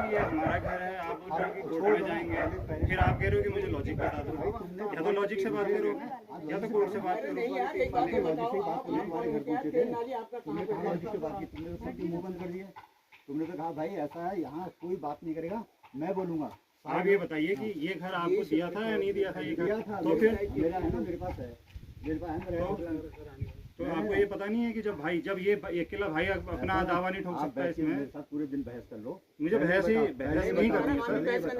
कि ये हमारा घर है, आप उधर की कोर्ट में जाएंगे, फिर आप कह रहे हो कि मुझे लॉजिक बता दो। या तो लॉजिक से बात करो या तो कोर्ट से बात करो। लॉजिक से बात की, तुमने तो सबकी मुंह बंद कर दिया। तुमने तो कहा भाई ऐसा है, यहाँ कोई बात नहीं करेगा, मैं बोलूंगा। आप ये बताइए कि ये घर आपको दिया था या नहीं दिया था? ये घर था, तो फिर मेरा है ना, मेरे पास है, मेरे पास है। तो आपको ये पता नहीं है कि जब ये अकेला भाई अपना दावा नहीं ठोक सकता इसमें? मेरे साथ पूरे दिन बहस कर लो। मुझे बहस नहीं करनी है सर,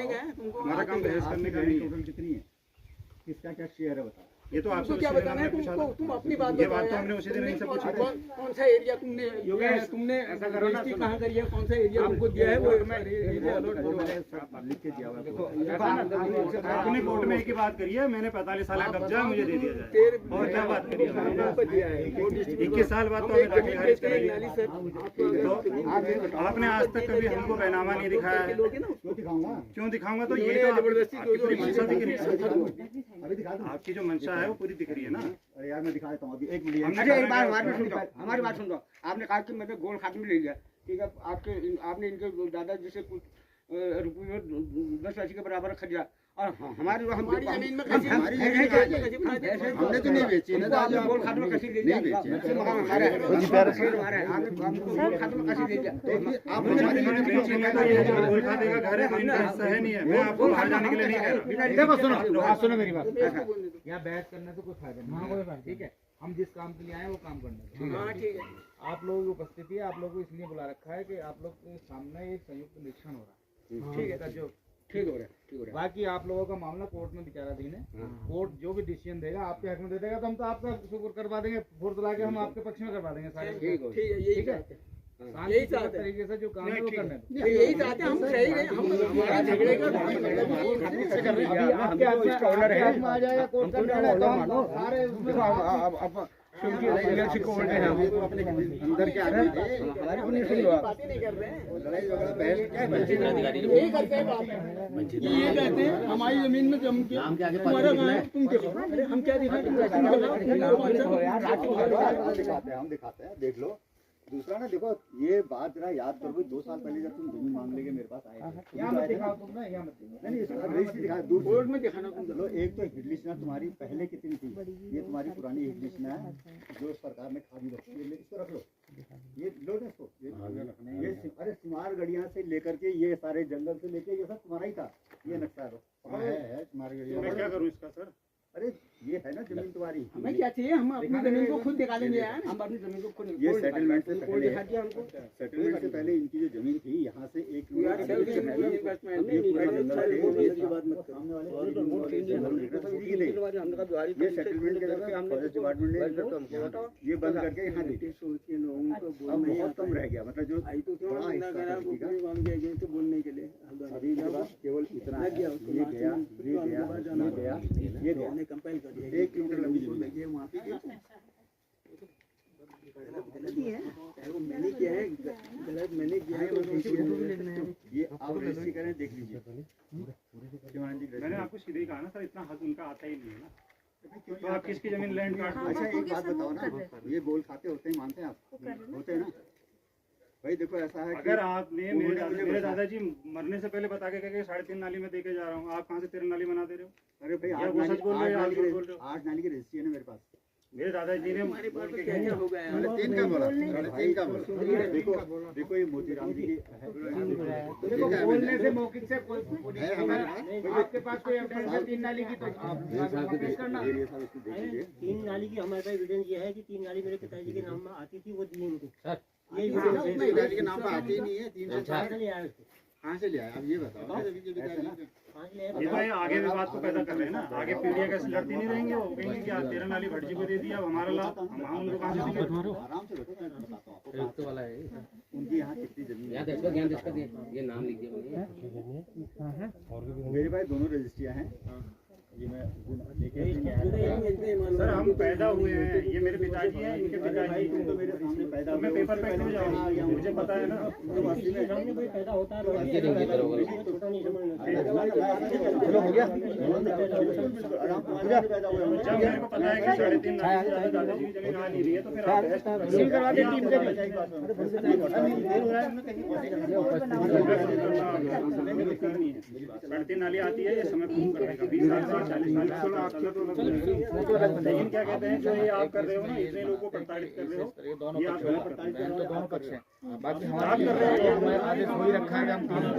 हमारा काम बहस करने का नहीं है। टोटल कितनी है, किसका क्या शेयर है बताओ। ये तो आपसे क्या बताना है तुमको? तुम अपनी बात ये बात तो हमने उसी दिन इनसे पूछी। कौन सा एरिया तुमने रजिस्ट्री कहाँ करी है, कौन सा एरिया हमको दिया है वो लिख के दिया हुआ है। आपने कोर्ट में एक ही बात करी है, मैंने 45 साल का कब्जा मुझे दे दिया जाए, और क्या बात करी है? 21 साल बाद तो हमें दाखिल खारिज कराई। तो आपने आज तक कभी हमको बैनामा नहीं दिखाया है। क्यों दिखाऊंगा? तो ये तो आपकी पूरी मंशा दिख रही है, आपकी जो मंशा है वो पूरी दिख रही है ना। अरे यार मैं दिखा देता हूँ अभी, एक मिनट। अच्छा एक बार हमारी बात सुन लो। आपने कहा कि मैंने गोल खात्मे ले लिया, ठीक है, आपने इनके दादाजी से कुछ रुपये 10 राशि के बराबर खरीदा, और हमारी जमीन में हमने तो नहीं बेची ना, आपने गोल खात्मे कैसे ले लिया? आपने गोल खात्मे कैसे ले लिया? गोल खाते का घर है तो इनका हिस्सा है नहीं है। मैं आपको बाहर जाने के लिए नहीं कह रहा। देखो सुनो मेरी बात। यहाँ बहस करने से कुछ फायदा नहीं, ठीक है? हम जिस काम के लिए आए वो काम करना है। आप लोगों की उपस्थिति है, आप लोगों को इसलिए बुला रखा है कि आप लोग के सामने एक संयुक्त निरीक्षण हो रहा है, ठीक है? जो ठीक हो रहा है। बाकी आप लोगों का मामला कोर्ट में विचाराधीन है। कोर्ट जो भी डिसीजन देगा आपके हक में दे देगा, तो हम तो आपका शुक्र करवा देंगे, फोर्स ला के हम आपके पक्ष में करवा देंगे सारे। ठीक है, यही चाहते हैं, यही तरीके से जो काम है वो करने दो। यही चाहते हैं हम। सही है, हम झगड़े का आपके इसका ऑनर है, आ जाएगा कोर्ट का निर्णय, तो हम सारे क्योंकि कोर्ट है अंदर क्या है, हमारी को नहीं सुन लो आप। बातें नहीं कर रहे हैं, लड़ाई झगड़ा बहस क्या है? यही करते हैं बात। ये कहते हैं हमारी जमीन में जम के तुम्हारा कहाँ है, तुम देखो। अरे हम क्या दिखाएं? तुम हम दिखाते हैं, देख लो। दूसरा ना देखो, ये बात जरा याद करो, 2 साल पहले जब तुम जमीन मांग लेके मेरे पास आए थे, यहाँ मत दिखाओ तुम ना, यहाँ मत दिखाओ। नहीं रजिस्ट्री दिखा, दूर कोर्ट में दिखाना तुम। चलो। एक तो हिट लिस्ट ना तुम्हारी पहले कितनी थी, ये तुम्हारी पुरानी हिट लिस्ट ना है जो सरकार ने खाली रखी है, इसको रख लो। ये लो ना इसको, ये अरे सिमार गढ़िया से लेकर के ये सारे जंगल से लेके ये सब तुम्हारा ही था। ये नक्शा है सिमार गढ़िया। मैं क्या करूँ इसका सर? अरे ये है ना जमीन तुम्हारी। हमें क्या चाहिए? हम अपनी जमीन को खुद निकालेंगे यार। हम अपनी जमीन को खुद ये सेटलमेंट से पहले, हमको सेटलमेंट से पहले इनकी जो जमीन थी यहाँ से एक ये सेटलमेंट के दौरान फॉरेस्ट डिपार्टमेंट ने ये बंद करके यहाँ दी। अब बहुत कम रह गया, मतलब जो बोलने के लिए अभी केवल इतना ये गया, ये गया, ये गया, कंपेल कर दिया। 1 किलोमीटर लंबी जमीन ये वहाँ पे गलती है, वो मैंने किया है, गलत मैंने किया है। ये आप रजिस्ट्री करें, देख लीजिए। मैंने आपको सीधे ही कहा ना सर, इतना हक उनका आता ही नहीं है ना। तो आप किसकी जमीन लैंड काट? अच्छा एक बात बताओ ना, ये गोल खाते होते हैं, मानते हैं आप? होते हैं ना भाई। देखो ऐसा है, अगर आपने मेरे दादाजी मरने से पहले बता के कहे 3.5 नाली में देके जा रहा हूँ, आप कहाँ से 13 नाली बना दे रहे हो? अरे भाई 8 नाली की रजिस्ट्री है ना मेरे पास। मेरे दादाजी ने हमारे पास क्या क्या हो गया है? 3 का बोला, 3 का बोला। देखो ये मोतीराम जी की देखो बोलने से मौखिक से कोई आपके पास कोई एविडेंस है 3 नाली की, तो आप पेश करना। 3 नाली की हमारे पास एविडेंस ये है कि 3 नाली मेरे पिताजी के नाम में आती थी, वो दी उनको। ये पिताजी के नाम पर आती ही नहीं है। 304 कहाँ से लिया? अब ये बताओ। ये तो आगे भी बात को पैदा कर रहे हैं ना, आगे पीढ़ियाँ कैसे लड़ती नहीं रहेंगी, वो कहेंगे कि आप 13 नाली भटजी को दे दिया, अब हमारा लाभ हम उनको कहाँ से देंगे? आराम से बैठो, मैं बताता हूँ आपको। वाला है उनकी यहाँ कितनी जमीन है, ये नाम लिख दिया। मेरे पास दोनों रजिस्ट्रियाँ हैं। ये मैं लेके सर हम पैदा हुए हैं, ये मेरे पिताजी हैं, इनके पिताजी तुम तो मेरे सामने पैदा मैं पेपर पे क्यों जाऊँ, मुझे पता है ना। सामने कोई पैदा होता है तो छोटा नहीं समझना। चलो हो गया जब मेरे को पता है कि 3.5 लाख से ज़्यादा दादाजी की जमीन आ नहीं रही है, तो फिर आप बहस करवा दें टीम के लिए। 3.5 नाली आती है, ये समय पूर्ण करने का 20 साल से 40 साल। लेकिन क्या कहते हैं, जो ये आप कर रहे हो ना, इतने लोगों को प्रताड़ित कर रहे हो, ये आप गलत कर रहे हो। तो दोनों पक्ष हैं। बाकी हमारे हमारे आदेश वही रखा है कि हम तीनों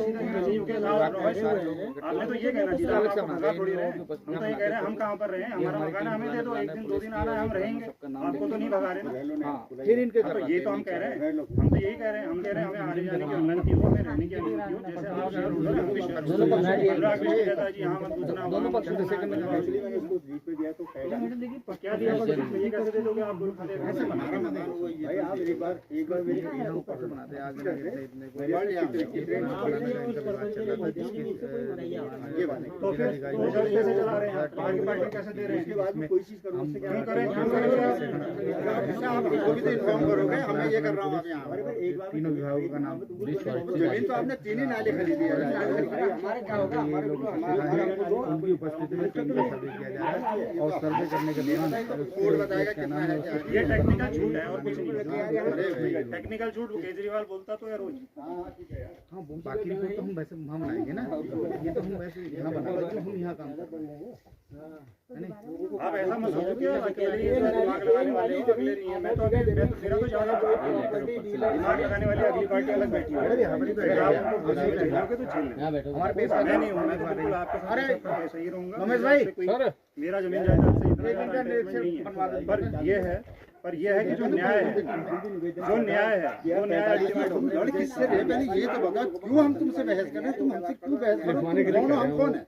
आपने तो ये कहना चाहिए, आप भगा थोड़ी रहे हैं। हम तो ये कह रहे हैं हम कहाँ पर रहे हैं, हमारा मकान हमें दे दो, 1 दिन 2 दिन आना है, हम रहेंगे, आपको तो नहीं भगा रहे ना। हाँ, फिर इनके तो ये तो हम कह रहे हैं, हम तो यही कह रहे हैं, हम कह रहे हैं हमें आने जाने की अनुमति हो, हमें रहने की अनुमति हो, जैसे आप जी हाँ मत पूछना, दोनों पक्ष से क्या दिया, ये कैसे दे दोगे आप? एक बार मेरी बनाते आगे तो फिर कैसे चला रहे हैं, पार्टी कैसे दे रहे हैं? इसके बाद में कोई चीज करूँ उससे क्या क्यों करें आप हमको भी तो इन्फॉर्म करोगे, हमें ये कर रहा हूँ आप यहाँ। एक बार तीनों विभागों का नाम जमीन तो आपने 3 ही नाले खरीदी है। हमारे क्या होगा, हमारे उनकी उपस्थिति में सर्वे किया जा रहा है और सर्वे करने के दौरान कोड बताएगा कितना है क्या है। ये टेक्निकल झूठ है और कुछ नहीं है। टेक्निकल झूठ केजरीवाल बोलता तो है रोज। हाँ बाकी रिपोर्ट तो हम वैसे वहाँ बनाएंगे ना, ये तो हम वैसे यहाँ बनाएंगे, हम यहाँ काम कर रहे हैं। आप ऐसा मत सोचो कि अकेले ही दिमाग लगाने वाले हो, अकेले नहीं है। मैं तो अभी मेरा तो ज्यादा दिमाग लगाने वाली अगली पार्टी अलग बैठी है। हमारे पेश मैं नहीं हूँ, मैं तो बिल्कुल आपके साथ सही रहूँगा। मेरा जमीन जायदाद से इतना नहीं है, पर ये है कि जो न्याय है, वो न्याय अल्टीमेट होगा। किससे रहे पहले ये तो बता, क्यों हम तुमसे बहस कर रहे हैं, तुम हमसे क्यों बहस कर रहे हो, हम कौन है?